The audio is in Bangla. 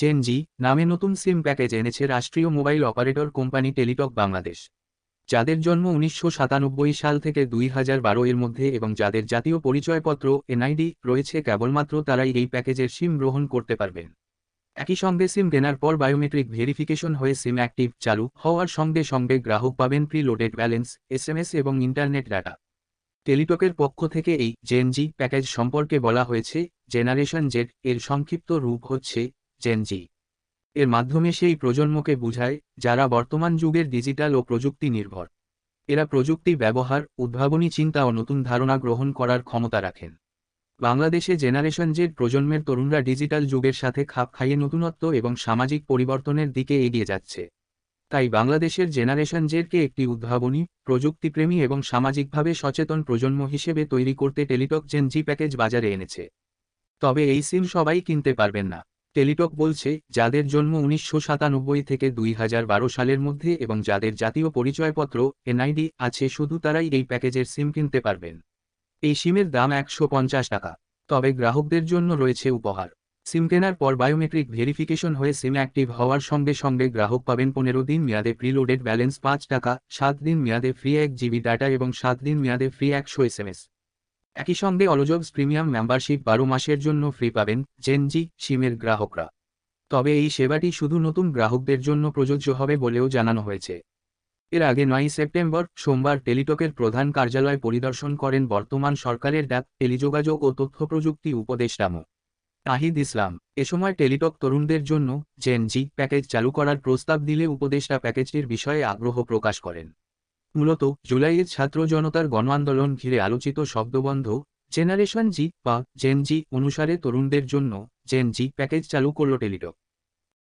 জেনজি নামে নতুন সিম প্যাকেজ এনেছে রাষ্ট্রীয় mobile operator company Teletalk Bangladesh. যাদের জন্ম ১৯৯৭ সাল থেকে ২০১২ এর মধ্যে এবং যাদের জাতীয় পরিচয়পত্র এনআইডি রয়েছে কেবলমাত্র তারাই এই প্যাকেজের সিম গ্রহণ করতে পারবেন। একই সঙ্গে সিম কেনার পর বায়োমেট্রিক ভেরিফিকেশন হয়ে সিম অ্যাক্টিভ চালু হওয়ার সঙ্গে সঙ্গে গ্রাহক পাবেন প্রি লোডেড ব্যালেন্স, এসএমএস এবং ইন্টারনেট ডাটা। টেলিটকের পক্ষ থেকে এই জেনজি প্যাকেজ সম্পর্কে বলা হয়েছে, জেনারেশন জেড এর সংক্ষিপ্ত রূপ হচ্ছে জেনজি। এর মাধ্যমে সেই প্রজন্মকে বোঝায় যারা বর্তমান যুগের ডিজিটাল ও প্রযুক্তি নির্ভর। এরা প্রযুক্তি ব্যবহার, উদ্ভাবনী চিন্তা ও নতুন ধারণা গ্রহণ করার ক্ষমতা রাখেন। বাংলাদেশে জেনারেশন জেড প্রজন্মের তরুণরা ডিজিটাল যুগের সাথে খাপ খাইয়ে নতুনত্ব এবং সামাজিক পরিবর্তনের দিকে এগিয়ে যাচ্ছে। তাই বাংলাদেশের জেনারেশন জেডকে একটি উদ্ভাবনী, প্রযুক্তিপ্রেমী এবং সামাজিকভাবে সচেতন প্রজন্ম হিসেবে তৈরি করতে টেলিটক জেনজি প্যাকেজ বাজারে এনেছে। তবে এই সিম সবাই কিনতে পারবেন না। টেলিটক বলছে, যাদের জন্ম ১৯৯৭ থেকে ২০১২ সালের মধ্যে এবং যাদের জাতীয় পরিচয়পত্র এনআইডি আছে শুধু তারাই এই প্যাকেজের সিম কিনতে পারবেন। এই সিমের দাম ১৫০ টাকা। তবে গ্রাহকদের জন্য রয়েছে উপহার। সিম কেনার পর বায়োমেট্রিক ভেরিফিকেশন হয়ে সিম অ্যাক্টিভ হওয়ার সঙ্গে সঙ্গে গ্রাহক পাবেন ১৫ দিন মেয়াদে প্রিলোডেড ব্যালেন্স ৫ টাকা, ৭ দিন মেয়াদে ফ্রি ১ জিবি ডাটা এবং ৭ দিন মেয়াদে ফ্রি ১০০ এসএমএস। একই সঙ্গে অলজবস প্রিমিয়াম মেম্বারশিপ ১২ মাসের জন্য ফ্রি পাবেন জেনজি সিমের গ্রাহকরা। তবে এই সেবাটি শুধু নতুন গ্রাহকদের জন্য প্রযোজ্য হবে বলেও জানানো হয়েছে। এর আগে ৯ সেপ্টেম্বর সোমবার টেলিটকের প্রধান কার্যালয় পরিদর্শন করেন বর্তমান সরকারের ডাক, টেলিযোগাযোগ ও তথ্য প্রযুক্তি উপদেষ্টা মো. নাহিদ ইসলাম। এ সময় টেলিটক তরুণদের জন্য জেনজি প্যাকেজ চালু করার প্রস্তাব দিলে উপদেষ্টা প্যাকেজটির বিষয়ে আগ্রহ প্রকাশ করেন। মূলত জুলাইয়ের ছাত্র জনতার গণ আন্দোলন ঘিরে আলোচিত শব্দবন্ধ জেনারেশন জি বা জেনজি অনুসারে তরুণদের জন্য জেনজি প্যাকেজ চালু করল টেলিটক।